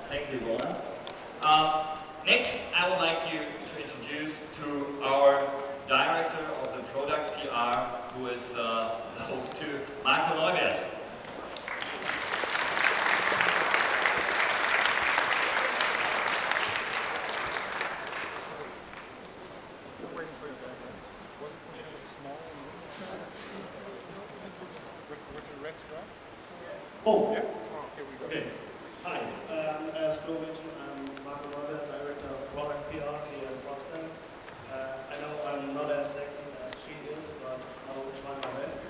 Thank you, Roland. Next, I would like you to introduce to our director of the product PR, who is close to Marco Neubert. Oh, yeah. Oh, okay, we go. Okay. Hi, as Flo mentioned, I'm Marco Neubert, Director of Product PR here at Foxton. I know I'm not as sexy as she is, but I will try my best.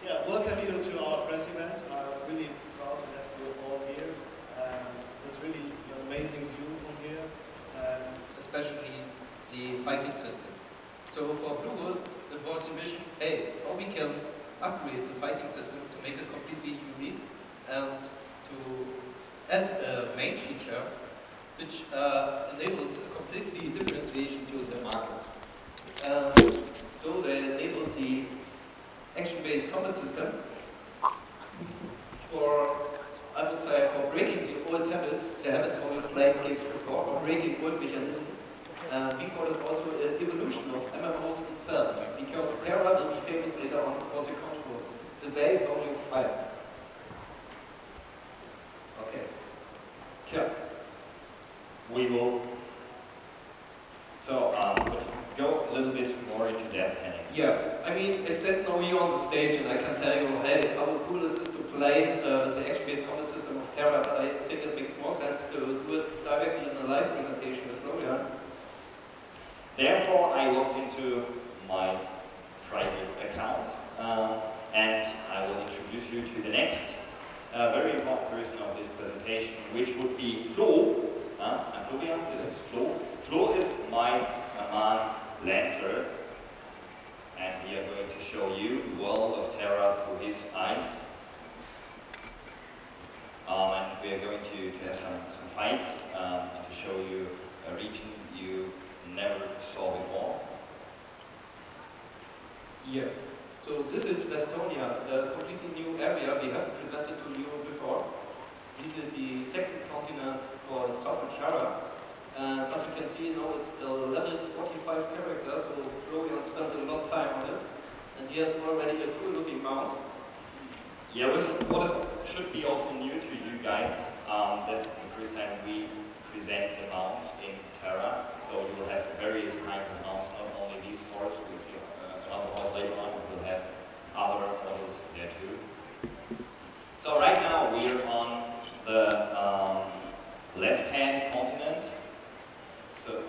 Yeah, welcome you to our press event. I'm really proud to have you all here. It's really an amazing view from here. Especially the fighting system. So for Google, it was the vision, hey, how we can upgrade the fighting system to make it completely unique and to add a main feature which enables a completely differentiation to the market. So they enabled the action-based combat system for, I would say, for breaking the old habits, the habits of playing games before, or breaking old mechanisms. We call it also an evolution of MMOs itself, because TERA will be famous later on for the controls, the way how you fight. Okay. Yeah. We will. So, go a little bit more into depth, Henning. Yeah, I mean, I stand now here on the stage and I can tell you, hey, how cool it is to play the action-based combat system of TERA, but I think it makes more sense to do it directly in a live presentation with Florian. Therefore, I logged into my private account and I will introduce you to the next very important person of this presentation, which would be Flo. I'm Florian, this is Flo. Flo is my man Lancer, and we are going to show you the world of TERA through his eyes. And we are going to have some fights and to show you a region you never saw before. Yeah. So this is Westonia, a completely new area we haven't presented to you before. This is the second continent called Southern Terra. And as you can see now, it's a level 45 character, so Florian spent a lot of time on it. And he has already a cool looking mount. Yeah, what should be also new to you guys, that's the first time we present the mounts in TERA. So you will have various kinds of mounts, not only these horse, we'll see another horse later on, we will have other models there too. So right now we are on the left-hand continent. So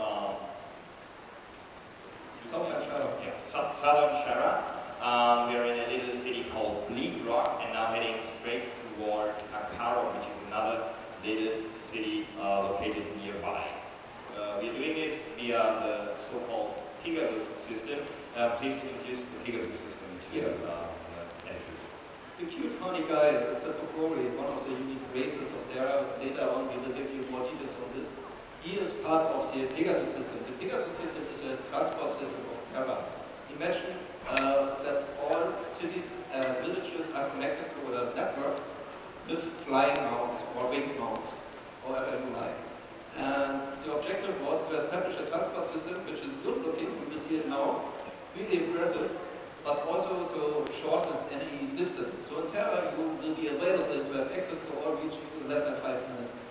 Southern Terra. We are in a little city called Bleak Rock and now heading straight towards Akaro, which is another little city located nearby. We are doing it via the so-called Pegasus system. Please introduce the Pegasus system to the entries. It's a cute, funny guy. It's probably one of the unique races of TERA. Later on, we will give you more details on this. He is part of the Pegasus system. The Pegasus system is a transport system of TERA. Imagine that all cities and villages are connected to a network with flying mounts or wing mounts, however you like. And the objective was to establish a transport system which is good looking, you will see it now, really impressive, but also to shorten any distance. So in TERA you will be available to have access to all regions in less than 5 minutes.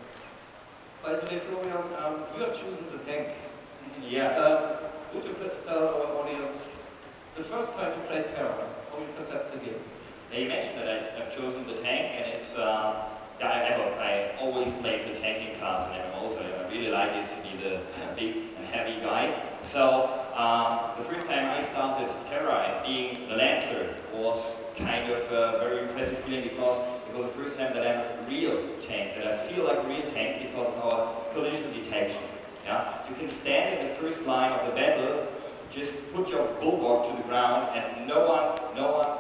By the way, Florian, you have chosen the tank. Yeah. Would you tell our audience the first time you played TERA, how you perceive the game? Yeah, you mentioned that I've chosen the tank, and it's I always played the tanking class in MMOs. So I really like it to be the big and heavy guy. So the first time I started TERA and being the Lancer was kind of a very impressive feeling because it was the first time that I'm a real tank, that I feel like a real tank because of our collision detection. Yeah? You can stand in the first line of the battle, just put your bulwark to the ground, and no one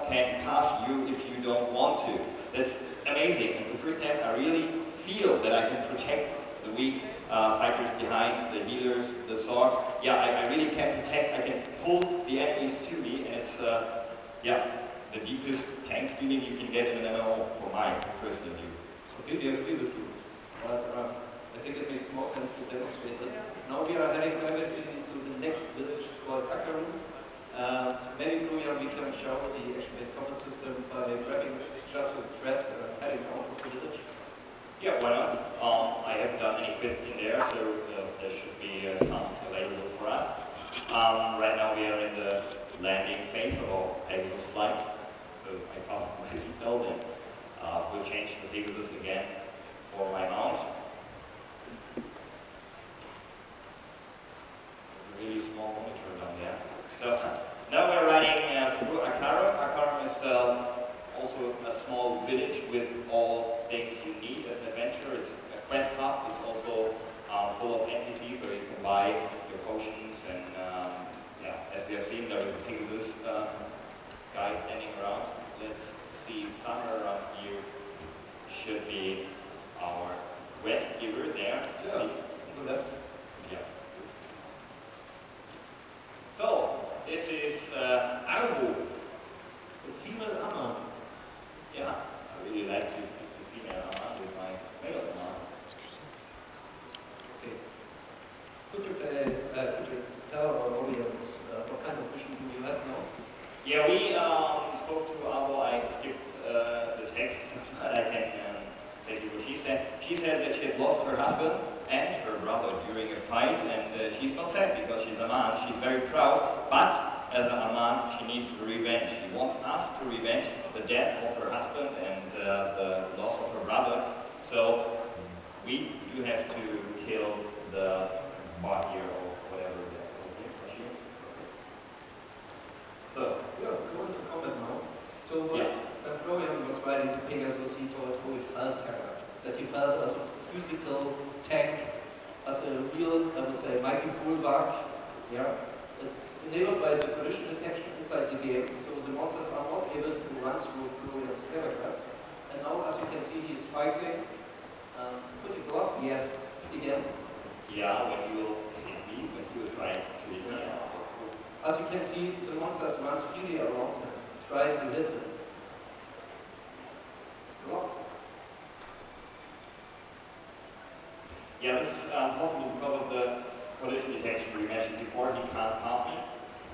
can pass you if you don't want to. That's amazing. It's the first time I really feel that I can protect the weak fighters behind, the healers, the swords. Yeah, I really can protect, I can pull the enemies to me, and it's yeah, the deepest tank feeling you can get in an MMO for my personal view. completely agree with you. But I think it makes more sense to demonstrate it. Now we are heading directly to the next village called Akaru. Maybe Florian, we can show the action-based comment system by grabbing just a quest and heading out of the village. Yeah, why not? I haven't done any quests in there, so there should be some available for us. Right now we are in the landing phase of our Pegasus flight, so I fastened my seatbelt and we'll change the Pegasus again for my mount. There's a really small monitor down there. So now we're riding through Akaru. Akaru is also a small village with all things you need as an adventure. It's a quest hub. It's also full of NPCs where you can buy your potions and yeah, as we have seen, there is a Pegasus guy standing around. Let's see, somewhere around here should be our quest giver there. Yeah, see. on the left. Yeah. So, this is Arvu. The female Amma. Yeah, I really like to speak to female Amma with my male Amma. Okay. Could you tell our audience what kind of mission do you have now? Yeah, we spoke to Arvu. I skipped the text, but I can say to you what she said. She said that she had lost her husband and her brother during a fight, and she's not sad because she's a man. She's very proud, but as a man, she needs revenge. She wants us to revenge the death of her husband and the loss of her brother. So we do have to kill the body or whatever they're called here. So Yeah, we want to comment now. So what Florian was writing to Pegasus, he told how he felt terror. That he felt as a physical tank, as a real, I would say, mighty bulwark. Yeah. It's enabled by the collision detection inside the game, so the monsters are not able to run through Florian's character. And now, as you can see, he is fighting. Could you go up? Yes. Again. yeah, when you will hit me, when you will try to hit me. As you can see, the monsters runs freely around him, tries to hit him. Block. Yeah, this is possible because of the collision detection we mentioned before. He can't pass me,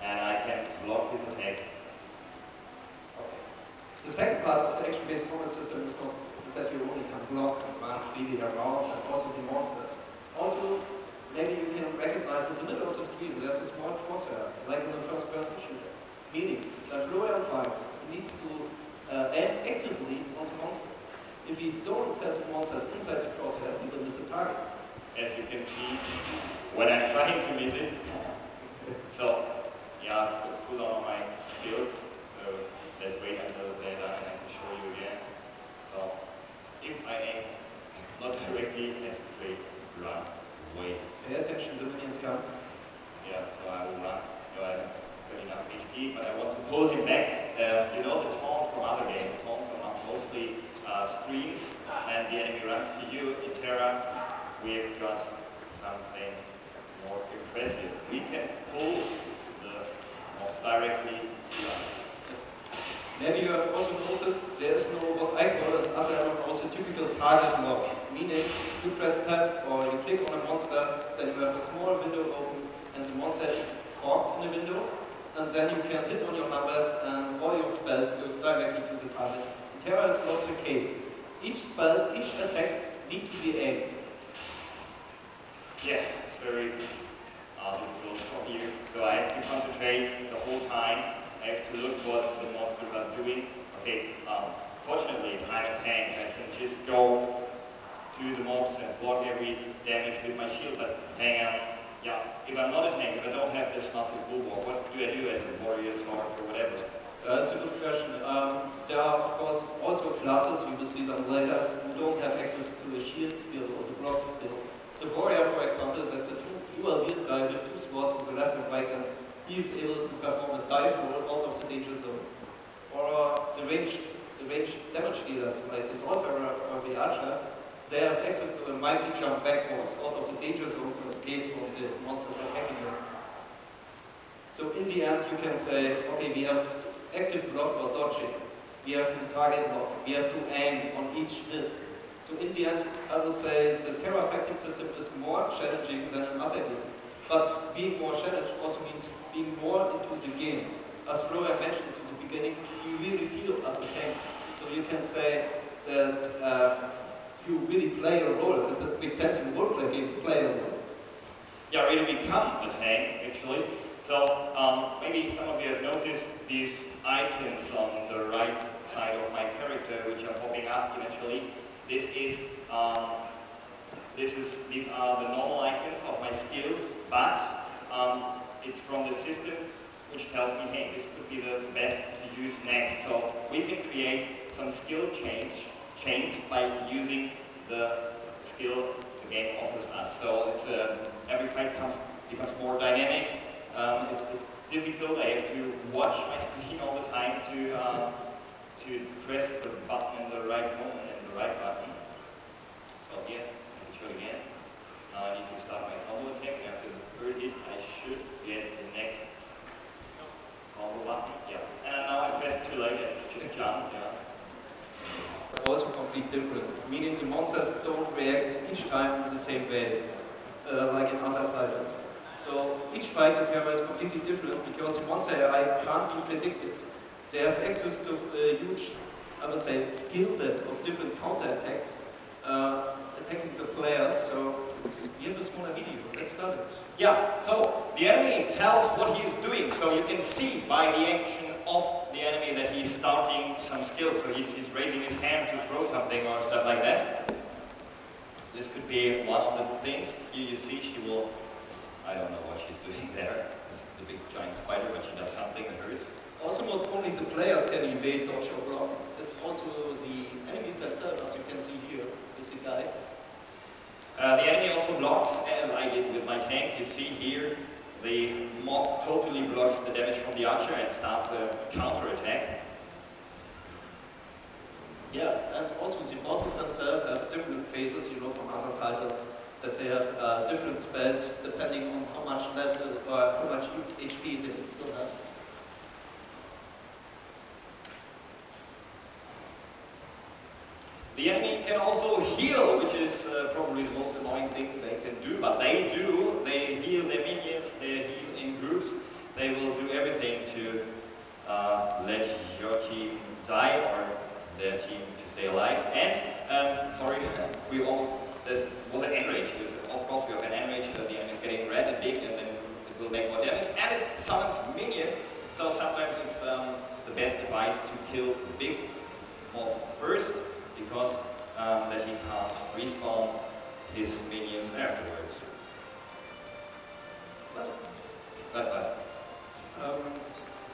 and I can block his attack. Okay. The second part of the action-based combat system is not that you only can block and run freely around, and also the monsters. Also, maybe you can recognize in the middle of the screen there's a small crosshair, like in the first-person shooter. Meaning that Florian fights needs to aim actively on the monsters. If you don't have the monsters inside the crosshair, you will miss the target. As you can see, when I'm trying to miss it. So, yeah, I've put on my skills. So let's wait until they're done and I can show you again. So, if I aim not directly, let's straight run away. Pay attention, the minions come. Yeah, so I will run. You know, I have got enough HP, but I want to pull him back. You know the taunt from other games. The taunts are mostly screens, and the enemy runs to you. In TERA, we've got something more impressive. We can pull the mouse directly to us. Maybe you have also noticed there is no what I call it as a typical target lock. Meaning you press tab or you click on a monster, then you have a small window open and the monster is caught in the window, and then you can hit on your numbers and all your spells goes directly to the target. In TERA is not the case. Each spell, each attack need to be aimed. Yeah, it's very difficult from here. So I have to concentrate the whole time. I have to look what the monsters are doing. Okay, fortunately, I'm a tank. I can just go to the monster and block every damage with my shield. But hang on, yeah, if I'm not a tank, if I don't have this massive bulwark, what do I do as a warrior, sword, or whatever? That's a good question. There are, of course, also classes, you will see them later, who don't have access to the shield skill or the block skill. The warrior, for example, that's a dual wield guy with two swords on the left and right hand. He is able to perform a dive roll out of the danger zone. Or the ranged damage dealers, like the sorcerer or the archer, they have access to a mighty jump backwards out of the danger zone to escape from the monsters attacking them. So in the end, you can say, okay, we have active block or dodging. We have to target block. We have to aim on each hit. So in the end, I would say the TERA affecting system is more challenging than an other game. But being more challenged also means being more into the game. As Florian mentioned at the beginning, you really feel as a tank. So you can say that you really play a role. It makes sense in a role-play game to play a role. Yeah, really become a tank, actually. So maybe some of you have noticed these icons on the right side of my character, which are popping up eventually. These are the normal icons of my skills, but it's from the system which tells me, hey, this could be the best to use next. So we can create some skill chains by using the skill the game offers us. So it's every fight becomes more dynamic. It's difficult. I have to watch my screen all the time to press the button in the right moment and the right button. So here, I can show it again. Now I need to start my combo attack. After the third hit, I should get the next combo button. Yeah. And now I pressed too late. I just jumped. Yeah. Also completely different, meaning the monsters don't react each time in the same way, like in other titles. So each fight in TERA is completely different because the monster AI can't be predicted. They have access to a huge, I would say, skill set of different counter-attacks, attacking the players. So we have a smaller video. Let's start it. Yeah, so the enemy tells what he is doing, so you can see by the action of the enemy that he's starting some skills. So he's raising his hand to throw something or stuff like that. This could be one of the things. Here you see she will, I don't know what she's doing there. It's the big giant spider, but she does something that hurts. Also, not only the players can evade, dodge, or block, it's also the enemies themselves, as you can see here, with the guy. The enemy also blocks, as I did with my tank. You see here, the mob totally blocks the damage from the archer and starts a counter-attack. Yeah, and also the bosses themselves have different phases, you know, from other titles, that they have different spells depending on how much level or how much HP they still have. The enemy can also heal, which is probably the most annoying thing they can do, but they do. They heal their minions, they heal in groups. They will do everything to let your team die or their team to stay alive. And, sorry, we almost, this was an enrage. Of course we have an enrage, the enemy is getting red and big and then it will make more damage. And it summons minions, so sometimes it's the best advice to kill the big mob first, because that he can't respawn his minions afterwards.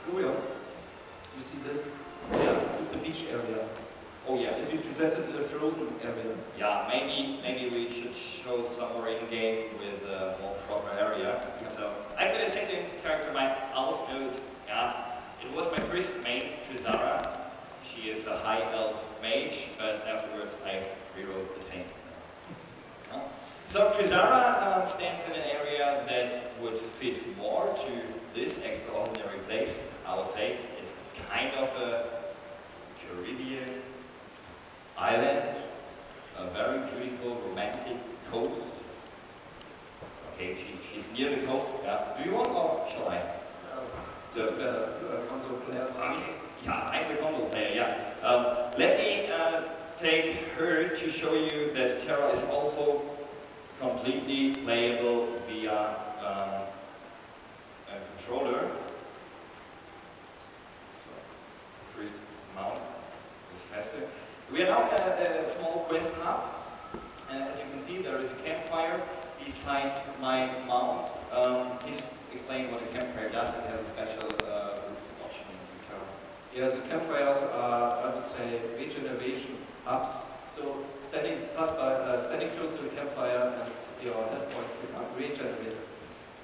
Florian, you see this? Yeah, it's a beach area. Oh yeah. If you presented to the frozen area. Yeah, maybe we should show somewhere in game with a more proper area. Yeah. So I've got a second character, my alt node. Yeah, it was my first main, Prezentacja. She is a high elf mage, but afterwards I rewrote the tank. So Prezentacja stands in an area that would fit more to this extraordinary place. I would say it's kind of a Caribbean island, a very beautiful romantic coast. Okay, she's near the coast. Yeah. Do you want or shall I? The console player. Yeah, I'm the console player, yeah. Let me take her to show you that TERA is also completely playable via a controller. So, first mount is faster. We are now at a small quest hub. As you can see, there is a campfire beside my mount. Please explain what a campfire does. It has a special option. Yeah, the campfires are, I would say, regeneration hubs. So standing close to the campfire and your health points become regenerated.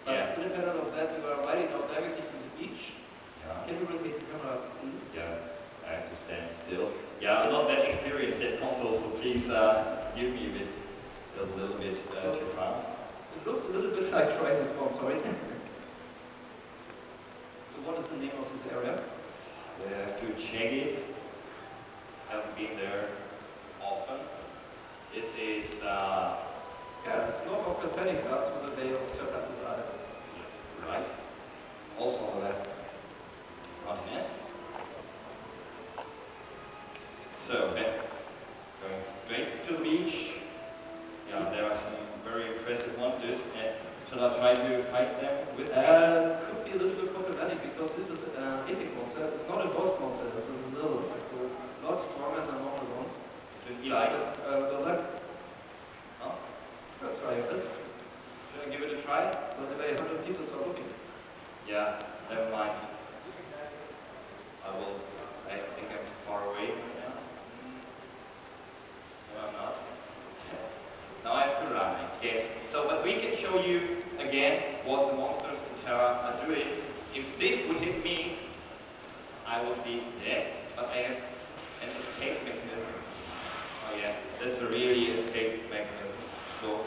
But yeah. Independent of that, we are riding out directly to the beach. Yeah. Can you rotate the camera, please? Yeah, I have to stand still. Yeah, I'm not that experienced at console, so please forgive me if it goes a little bit too fast. It looks a little bit like Crisis Bomb, sorry. So what is the name of this area? We have to check it. Haven't been there often. It's north of Castanica to the Bay of Serpentis Island. Right. Also on the left continent. So, going straight to the beach. Yeah, there are some very impressive monsters. Shall I try to fight them with could be a little bit problematic because this is an epic monster. It's not a boss monster, it's a little one. So a lot stronger than normal ones. It's an elite. The left. Oh? I'll try this. Should I give it a try? But if 100 people are looking. Yeah, never mind. I think I'm too far away right now. No, I'm not. Now I have to run, I guess. So, but we can show you again what the monsters in TERA are doing. If this would hit me, I would be dead, but I have an escape mechanism. Oh yeah, that's a really escape mechanism. So,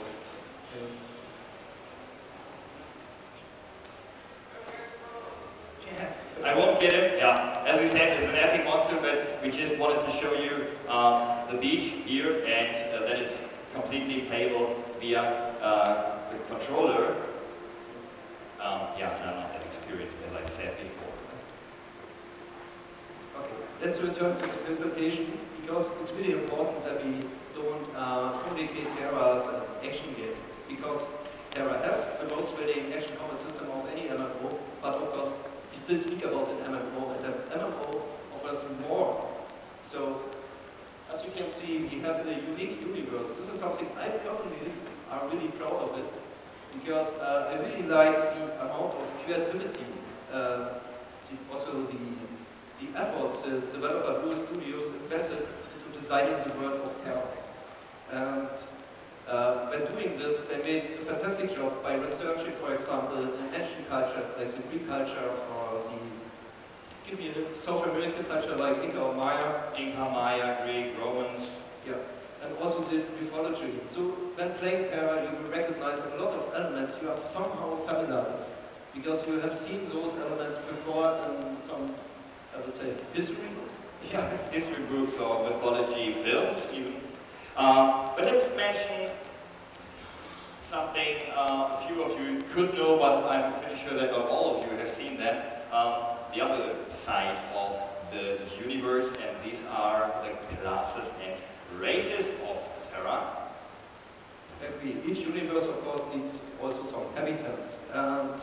I won't get him. Yeah, as we said, it's an epic monster, but we just wanted to show you the beach here and that it's completely playable via the controller. Yeah, I'm not that experienced, as I said before. Okay, let's return to the presentation because it's really important that we don't communicate TERA as an action game because TERA has the most thrilling action combat system of any MMO, but of course we still speak about an MMO, and an MMO offers more. So, as you can see, we have a unique universe. This is something I personally am really proud of it, because I really like the amount of creativity, also the efforts the developer Blue Studios invested into designing the world of TERA. And when doing this, they made a fantastic job by researching, for example, in ancient cultures like the Greek culture or give me a South American culture like Inca or Maya. Inca, Maya, Greek, Romans. Yeah, and also the mythology. So when playing TERA, you will recognize a lot of elements you are somehow familiar with, because you have seen those elements before in some, I would say, history books. Yeah, history books or mythology films even. But let's mention something a few of you could know, but I'm pretty sure that not all of you have seen them. The other side of the universe, and these are the classes and races of TERA. Each universe, of course, needs also some habitats, and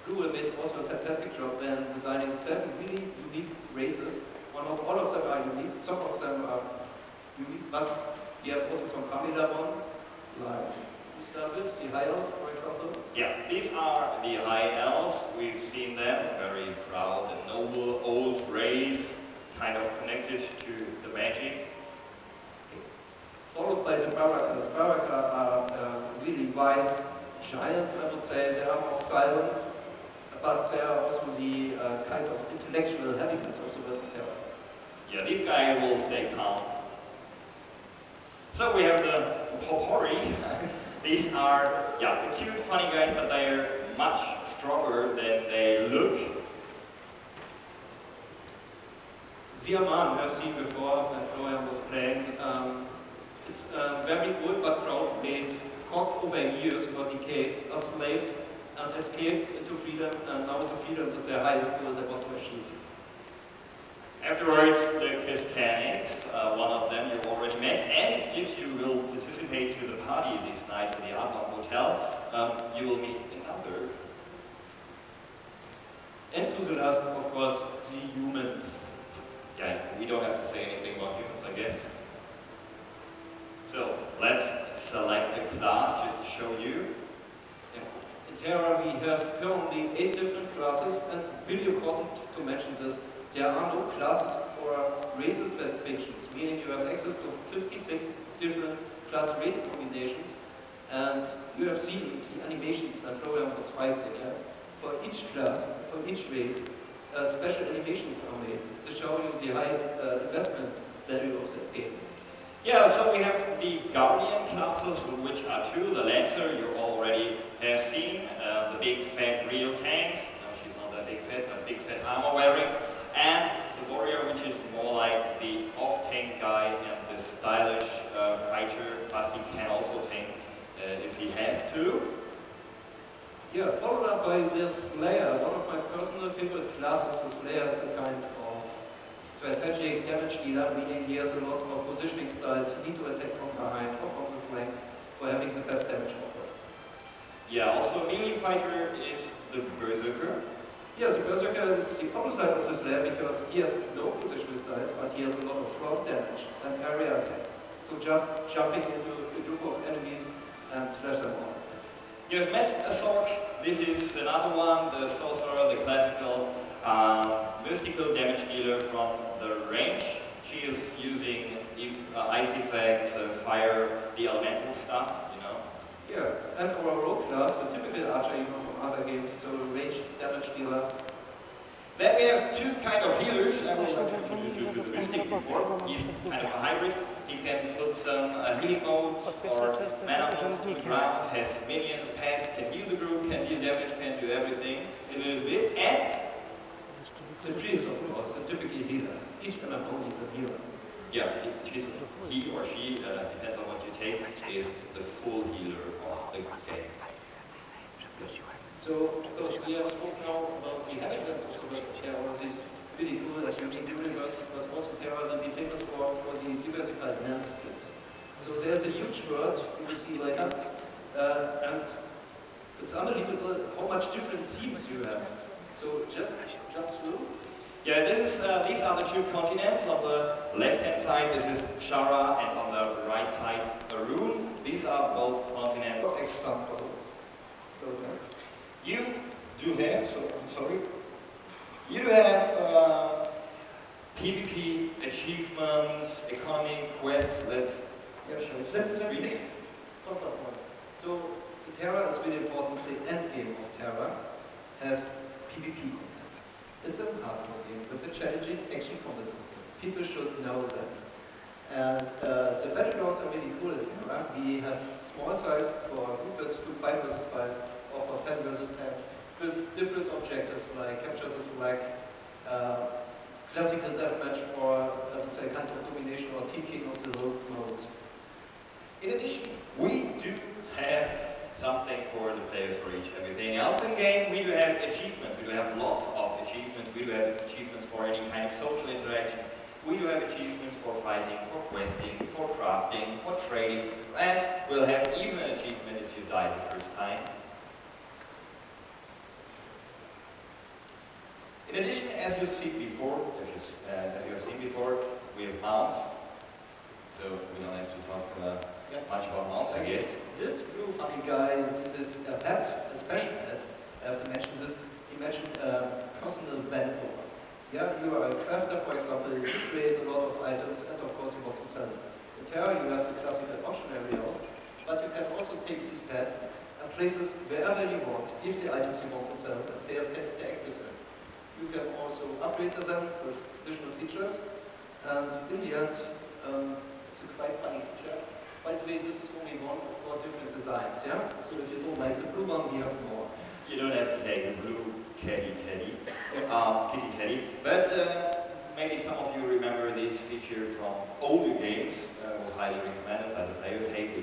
Blue made also a fantastic job in designing 7 really unique races. Well, not all of them are unique, some of them are unique, but we have also some familiar ones, like the High Elf, for example. Yeah, these are the High Elves. We've seen them, very proud and noble, old race, kind of connected to the magic. Followed by the Barakas. Baraka are really wise giants, I would say. They are more silent, but they are also the kind of intellectual inhabitants of the world of TERA. Yeah, these guys will stay calm. So we have the Popori. These are, yeah, the cute, funny guys, but they are much stronger than they look. Ziaman, we have seen before when Florian was playing. It's a very old but proud race, caught over years or decades as slaves and escaped into freedom, and now the freedom is their highest goal they want to achieve. Afterwards, the Castanics, one of them you already met, and if you will participate to the party this night in the Adlon Hotel, you will meet another. And to the last, of course, the humans. Yeah, we don't have to say anything about humans, I guess. So, let's select a class just to show you. In TERA we have currently 8 different classes, and really important to mention this, there are no classes or races restrictions, meaning you have access to 56 different class race combinations, and you have seen the animations when Florian was fighting. Yeah? For each class, for each race, special animations are made to show you the high investment value of that game. Yeah, so we have the Guardian classes, which are 2. The Lancer you already have seen, the big fat real tanks. No, she's not that big fat, but big fat armor wearing. And the Warrior, which is more like the off-tank guy and the stylish fighter, but he can also tank if he has to. Yeah, followed up by this layer. One of my personal favorite classes, this layer is a kind of strategic damage dealer, meaning he has a lot of positioning styles. You need to attack from behind or from the flanks for having the best damage output. Yeah, also melee fighter is the berserker. Yeah, the berserker is the opposite of this layer because he has no positioning styles, but he has a lot of front damage and area effects. So just jumping into a group of enemies and slash them all. You have met a sword. This is another one, the sorcerer, the classical mystical damage dealer from the range. She is using ice effects, fire, the elemental stuff, you know. Yeah, and our rogue class, the typical archer you know from other games, so ranged damage dealer. Then we have two kind of healers. I will introduce you to the mystic before. He's kind of a hybrid. He can put some healing modes or mana modes to the ground, has minions, pets, can heal the group, can deal damage, can do everything a little bit. And the priest, of course, the typical healer. Each MMO needs a healer. yeah, he or she, depends on what you take, is the full healer of the game. So, of course, we have spoken now about the inhabitants of the world of TERA, all these really cool and unique universe, but also TERA will be famous for the diversified landscapes. So there's a huge world you will see later, and it's unbelievable how much different themes you have. So just jump through. Yeah, these are the two continents. On the left-hand side, this is Shara, and on the right side, Arun. These are both continents. For example, You do have, you do have PvP achievements, economy quests. Let's show let's take from that one. So the TERA is really important. The end game of TERA has PvP content. It's a hardcore game with a challenging action combat system. People should know that. And the battlegrounds are really cool in TERA. We have small size for group versus group, 5 versus 5. Or for 10 versus 10, with different objectives like capture the flag, classical deathmatch, or I would say kind of domination or team king of the road mode. In addition, we do have something for the players for each everything else in game. We do have achievements. We do have lots of achievements. We do have achievements for any kind of social interactions. We do have achievements for fighting, for questing, for crafting, for trading, and we'll have even an achievement if you die the first time. In addition, as you've seen before, we have mounts. So we don't have to talk much about mounts, I guess. This blue funny guy, this is a pet, a special pet. I have to mention this. He mentioned personal vendor. Yeah, you are a crafter, for example. You create a lot of items, and of course you want to sell them. In TERA, you have the classical auction areas, but you can also take this pet and place it wherever you want. Give the items you want to sell, and players can interact with them. You can also upgrade them with additional features, and in the end, it's a quite funny feature. By the way, this is only one of 4 different designs, yeah? So if you don't like the blue one, we have more. You don't have to take the blue kitty teddy, but maybe some of you remember this feature from older games. It was highly recommended by the players. Hey,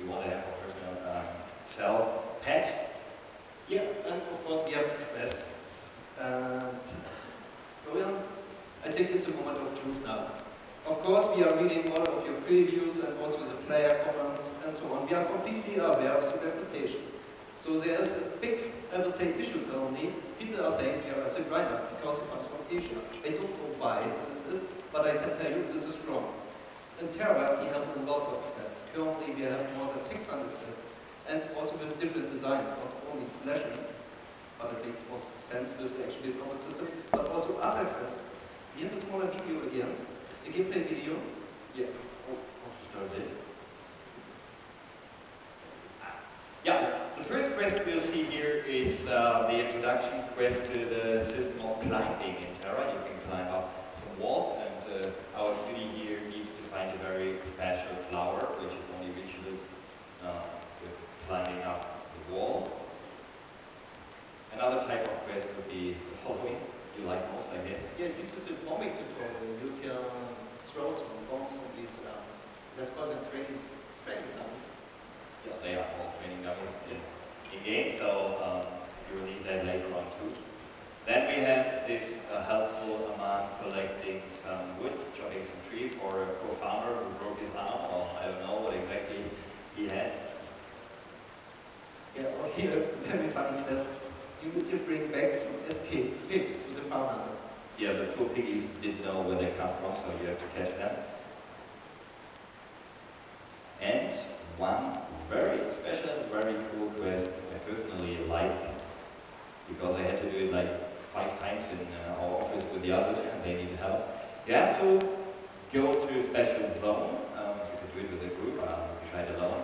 we want to have a personal cell pet. Yeah, and of course we have quests. And Florian, I think it's a moment of truth now. Of course, we are reading all of your previews and also the player comments and so on. We are completely aware of the reputation. So there is a big, I would say, issue currently. People are saying TERA is a grinder because it comes from Asia. I don't know why this is, but I can tell you this is wrong. In TERA, we have a lot of quests. Currently, we have more than 600 quests, and also with different designs, not only slashing, but it makes more sense with the action-based combat system, but also other quests. We have a smaller video again, a gameplay video. Yeah, I'll start it. Yeah, the first quest we'll see here is the introduction quest to the system of climbing in TERA. You can climb up some walls, and our cutie here needs to find a very special flower, which is only reachable with climbing up the wall. Another type of quest would be the following. You like most, I guess. Yes, this is a bombing tutorial. You can throw some bombs on these, let's call them training guns. Yeah, they are all training dummies in game, so you will need that later on too. Then we have this helpful among collecting some wood, chopping some tree for a co-founder who broke his arm, or I don't know what exactly he had. Yeah, or here, very funny quest. You need to bring back some escaped pigs to the farmers. Yeah, the poor piggies didn't know where they come from, so you have to catch them. And one very special, very cool quest I personally like, because I had to do it like 5 times in our office with the others and they needed help. You have to go to a special zone. You can do it with a group, you can try it alone,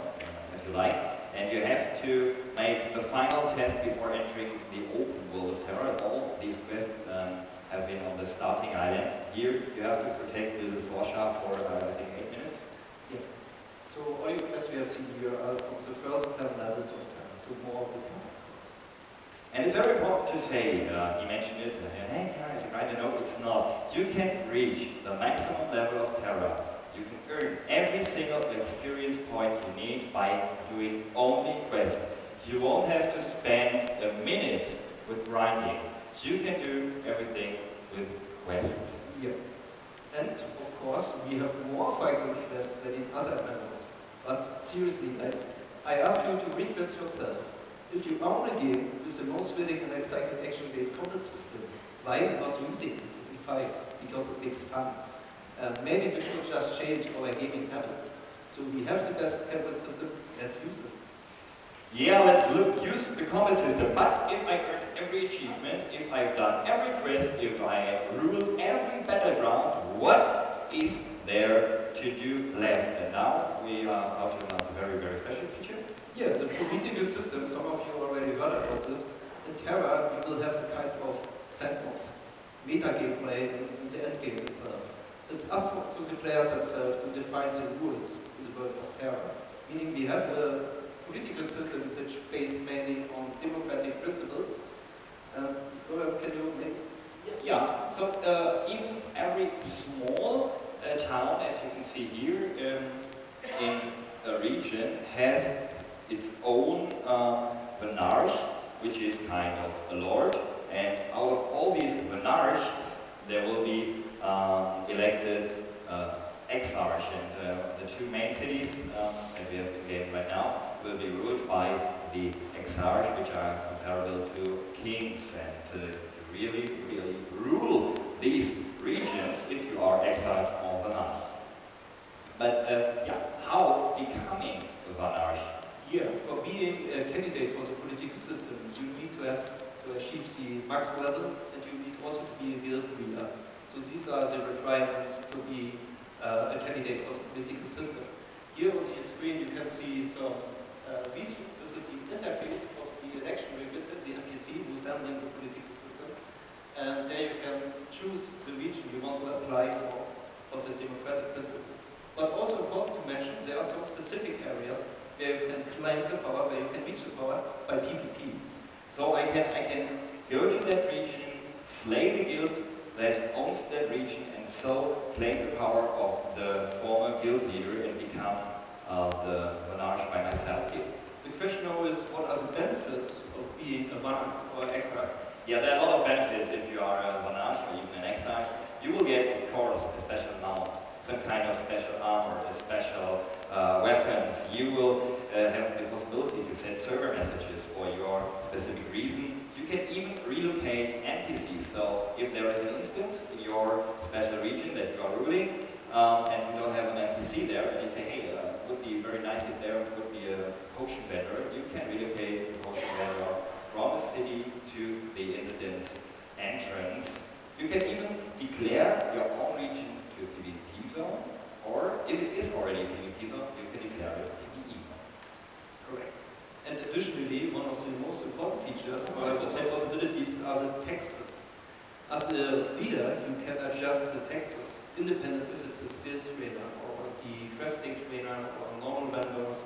as you like. And you have to make the final test before entering the open world of TERA. All these quests have been on the starting island. Here you have to protect the Sorsha for, I think, 8 minutes. Yeah. So all your quests we have seen here are from the first 10 levels of TERA, so more will come, of course. And it's very important to say, he mentioned it, hey, TERA is a grind. No, it's not. You can reach the maximum level of TERA. You can earn every single experience point you need by doing only quests. You won't have to spend a minute with grinding. You can do everything with quests. Yeah. And of course, we have more fighting quests than in other levels. But seriously, guys, I ask you to request yourself. If you own a game with the most thrilling and exciting action-based combat system, why not using it in fights? Because it makes fun. Maybe we should just change our gaming habits. So we have the best combat system, let's use it. Yeah, let's use the combat system, but if I earned every achievement, if I've done every quest, if I ruled every battleground, what is there to do left? And now we are talking about a very, very special feature. Yes, a political system, some of you already heard about this. In TERA, we will have a kind of sandbox, meta gameplay in the endgame itself. It's up to the players themselves to define the rules in the world of TERA. Meaning we have a political system which is based mainly on democratic principles. Can you make? Yes. Yeah, so even every small town, as you can see here, in a region has its own Vanarch, which is kind of a lord, and out of all these Vanarchs, there will be elected exarch, and the 2 main cities that we have in game right now will be ruled by the exarch, which are comparable to kings, and you really, really rule these regions if you are exarch or Vanarch. But yeah, how becoming a Vanarch? Yeah, for being a candidate for the political system, you need to have to achieve the max level, and you need also to be a guild leader. So these are the requirements to be a candidate for the political system. Here on the screen you can see some regions. This is the interface of the election revisit, the NPC who's handling the political system. And there you can choose the region you want to apply for the democratic principle. But also important to mention, there are some specific areas where you can claim the power, where you can reach the power by PvP. So I can go to that region, slay the guild that owns that region, and so claim the power of the former guild leader and become the Vanarch by myself. The question now is, what are the benefits of being a Vanarch or exarch? Yeah, there are a lot of benefits if you are a Vanarch or even an exarch. You will get, of course, a special mount, some kind of special armor, a special weapons. You will have the possibility to send server messages for your specific reason. You can even relocate NPCs. So if there is an instance in your special region that you are ruling and you don't have an NPC there, and you say, hey, it would be very nice if there would be a potion vendor, you can relocate the potion vendor from the city to the instance entrance. You can even declare your own region to a PvP zone, or if it is already a PvP zone, you can declare it a PvE zone. Correct. And additionally, one of the most important features, or I would say possibilities, are the taxes. As a leader, you can adjust the taxes, independent if it's a skill trainer, or the crafting trainer, or normal vendors,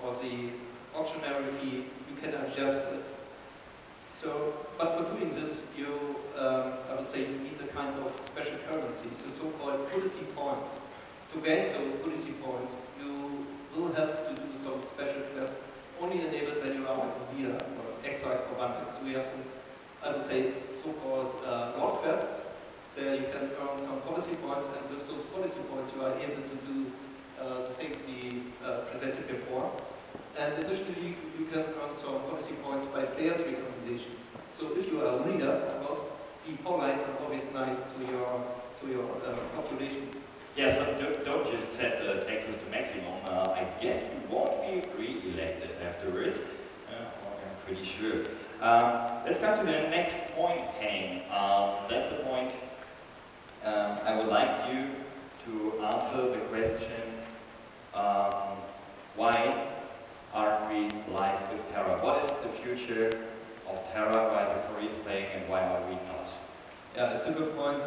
or the auctionery fee, you can adjust it. So, but for doing this, you, I would say, you need a kind of special currency, the so-called policy points. To gain those policy points, you will have to do some special quests So we have some, I would say, so-called Lord quests. So you can earn some policy points, and with those policy points you are able to do the things we presented before. And additionally, you can earn some policy points by players' recommendations. So if you are a leader, of course, be polite and always nice to your population. Yes, don't just set the taxes to maximum. I guess you won't be re-elected afterwards. I'm pretty sure. Let's come to the next point, Henning. That's the point I would like you to answer the question, why aren't we live with TERA? What is the future of TERA, why the Koreans playing, and why are we not? Yeah, it's a good point.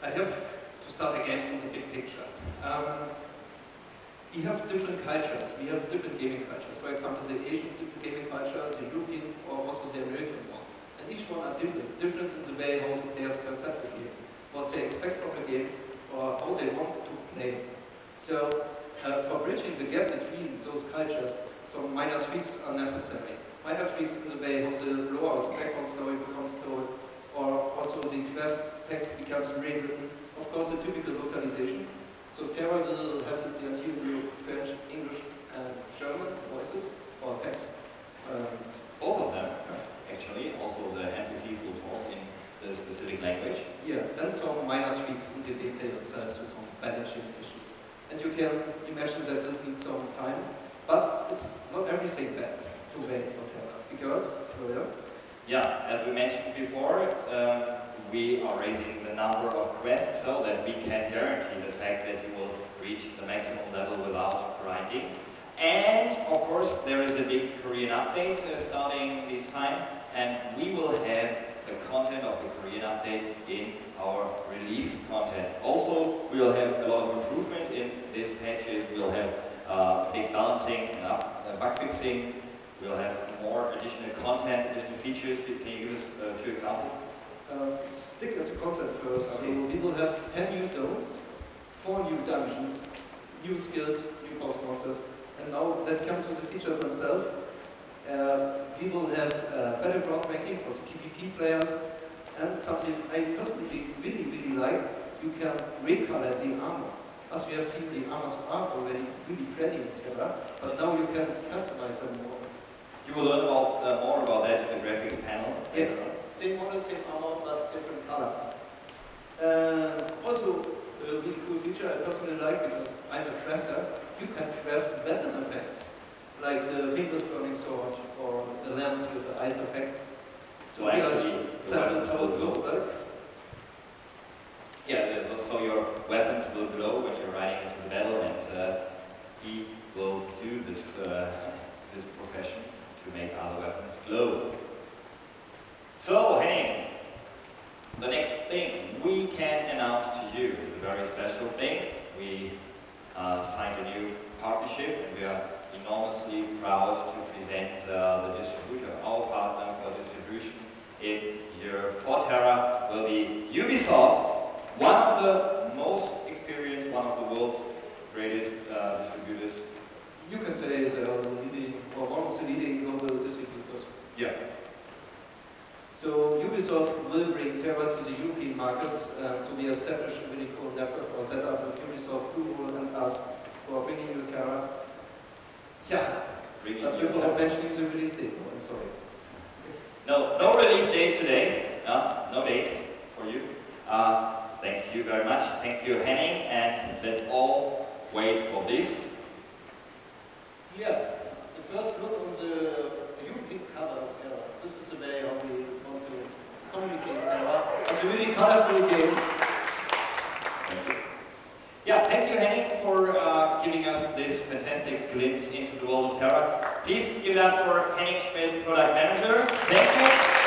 I have to start again from the big picture. We have different cultures, we have different gaming cultures. For example, the Asian gaming culture, the European, or also the American one. And each one are different in the way how the players perceive the game, what they expect from the game, or how they want to play. So, for bridging the gap between those cultures, some minor tweaks are necessary. Minor tweaks in the way how the lore, the background story becomes told, or also the quest text becomes rewritten. Of course, the typical localization. So TERA will have the interior French, English, and German voices, or text. Both of them, actually. Also, the NPCs will talk in the specific language. Yeah, and some minor tweaks in the gameplay itself, so some balancing issues. And you can imagine that this needs some time, but it's not everything bad to wait for TERA, because further. Yeah, as we mentioned before, we are raising the number of quests so that we can guarantee the fact that you will reach the maximum level without grinding. And of course, there is a big Korean update starting this time, and we will have the content of the Korean update in our release content. Also, we'll have a lot of improvement in these patches. We'll have big balancing and bug fixing. We'll have more additional content, additional features. Can you give us a few examples? Stick at the concept first. Okay. So we will have 10 new zones, 4 new dungeons, new skills, new boss monsters. And now let's come to the features themselves. We will have battleground ranking for the PvP players, and something I personally really like, you can recolor the armor. As we have seen, the armors are already really pretty in TERA, but now you can customize them more. You will learn about, more about that in the graphics panel. Yeah, same model, same armor, but different color. Also, a really cool feature I personally like, because I'm a crafter, you can craft weapon effects, like the famous burning sword or the lance with the ice effect. So actually, samples how it looks like. Yeah, so your weapons will glow when you're riding into the battle, and he will do this this profession to make other weapons glow. So, Henning, the next thing we can announce to you is a very special thing. We signed a new partnership, and we are enormously proud to present the distributor, our partner for distribution in Europe for TERA will be Ubisoft, one of the most experienced, one of the world's greatest distributors. You can say they are the leading, or one of the leading global distributors. Yeah. So Ubisoft will bring TERA to the European markets, so we established a really cool network or setup with Ubisoft, Google, and us for bringing you TERA. Yeah, but without mentioning the release date, no, I'm sorry. No release date today, no dates for you. Thank you very much. Thank you, Henning, and let's all wait for this. Yeah, the first look on the European cover of TERA. This is the way how we want to communicate TERA. It's a really colorful game. Thank you. Yeah, thank you, Henning, for giving us this fantastic glimpse into the world of TERA. Please give it up for Henning Schmidt, Product Manager. Thank you.